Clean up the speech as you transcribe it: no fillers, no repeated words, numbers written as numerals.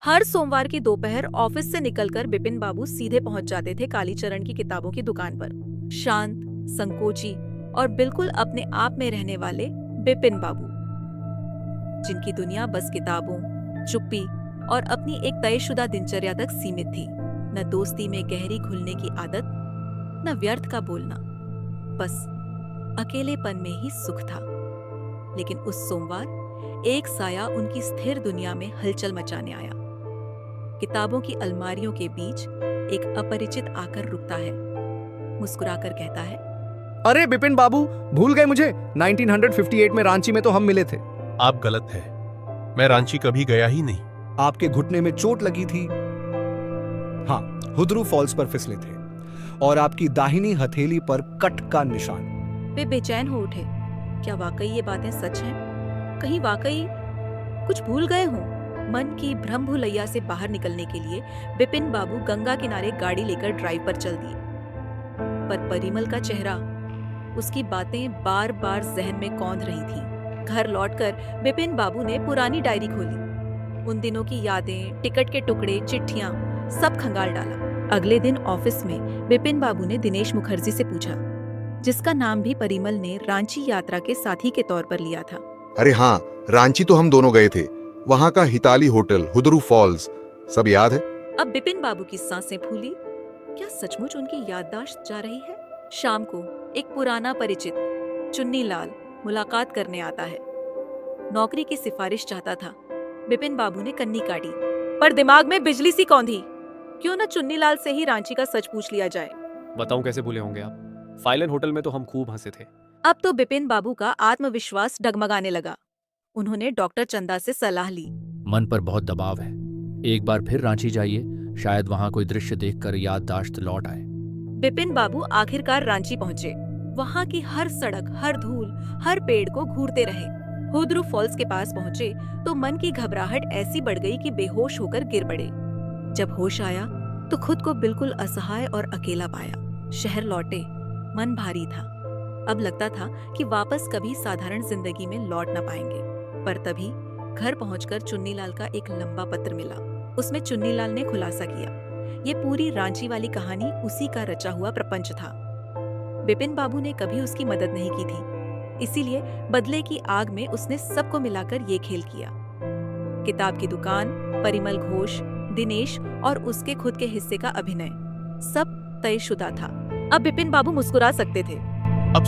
हर सोमवार की दोपहर ऑफिस से निकलकर बिपिन बाबू सीधे पहुंच जाते थे कालीचरण की किताबों की दुकान पर। शांत, संकोची और बिल्कुल अपने आप में रहने वाले बिपिन बाबू, जिनकी दुनिया बस किताबों, चुप्पी और अपनी एक तयशुदा दिनचर्या तक सीमित थी। न दोस्ती में गहरी घुलने की आदत, न व्यर्थ का बोलना, बस अकेलेपन में ही सुख था। लेकिन उस सोमवार एक साया उनकी स्थिर दुनिया में हलचल मचाने आया। किताबों की अलमारियों के बीच एक अपरिचित आकर रुकता है, मुस्कुराकर कहता है, अरे बिपिन बाबू, भूल गए मुझे? 1958 में रांची में तो हम मिले थे। आप गलत हैं। मैं रांची कभी गया ही नहीं। आपके घुटने में चोट लगी थी। हाँ, हुदरू फॉल्स पर फिसले थे और आपकी दाहिनी हथेली पर कट का निशान। वे बेचैन हो उठे। क्या वाकई ये बातें सच हैं? कहीं वाकई कुछ भूल गए हों? मन की भ्रम भुलैया से बाहर निकलने के लिए बिपिन बाबू गंगा किनारे गाड़ी लेकर ड्राइव पर चल दिए। पर परिमल का चेहरा, उसकी बातें बार बार जहन में कौंध रही थीं। घर लौटकर बिपिन बाबू ने पुरानी डायरी खोली। उन दिनों की यादें, टिकट के टुकड़े, चिट्ठियां, सब खंगाल डाला। अगले दिन ऑफिस में बिपिन बाबू ने दिनेश मुखर्जी से पूछा, जिसका नाम भी परिमल ने रांची यात्रा के साथी के तौर पर लिया था। अरे हाँ, रांची तो हम दोनों गए थे। वहाँ का हिताली होटल, हुदरू फॉल्स, सब याद है? अब बिपिन बाबू की सांसें फूली। क्या सचमुच उनकी याददाश्त जा रही है? शाम को एक पुराना परिचित, चुन्नी लाल, मुलाकात करने आता है। नौकरी की सिफारिश चाहता था। बिपिन बाबू ने कन्नी काटी, पर दिमाग में बिजली सी कौंधी। क्यों न चुन्नी लाल से ही रांची का सच पूछ लिया जाए। बताऊं कैसे भूले होंगे आप? फाइलन होटल में तो हम खूब हंसे थे। अब तो बिपिन बाबू का आत्मविश्वास डगमगाने लगा। उन्होंने डॉक्टर चंदा से सलाह ली। मन पर बहुत दबाव है, एक बार फिर रांची जाइए, शायद वहां कोई दृश्य देखकर याददाश्त लौट आए। बिपिन बाबू आखिरकार रांची पहुंचे। वहां की हर सड़क, हर धूल, हर पेड़ को घूरते रहे। हुदरू फॉल्स के पास पहुंचे तो मन की घबराहट ऐसी बढ़ गई कि बेहोश होकर गिर पड़े। जब होश आया तो खुद को बिल्कुल असहाय और अकेला पाया। शहर लौटे, मन भारी था। अब लगता था कि वापस कभी साधारण जिंदगी में लौट न पाएंगे। पर तभी घर पहुंचकर चुन्नीलाल का एक लंबा पत्र मिला। उसमें चुन्नीलाल ने खुलासा किया, ये पूरी रांची वाली कहानी उसी का रचा हुआ प्रपंच था। बिपिन बाबू ने कभी उसकी मदद नहीं की थी, इसीलिए बदले की आग में उसने सबको मिलाकर ये खेल किया। किताब की दुकान, परिमल घोष, दिनेश और उसके खुद के हिस्से का अभिनय, सब तयशुदा था। अब बिपिन बाबू मुस्कुरा सकते थे। अब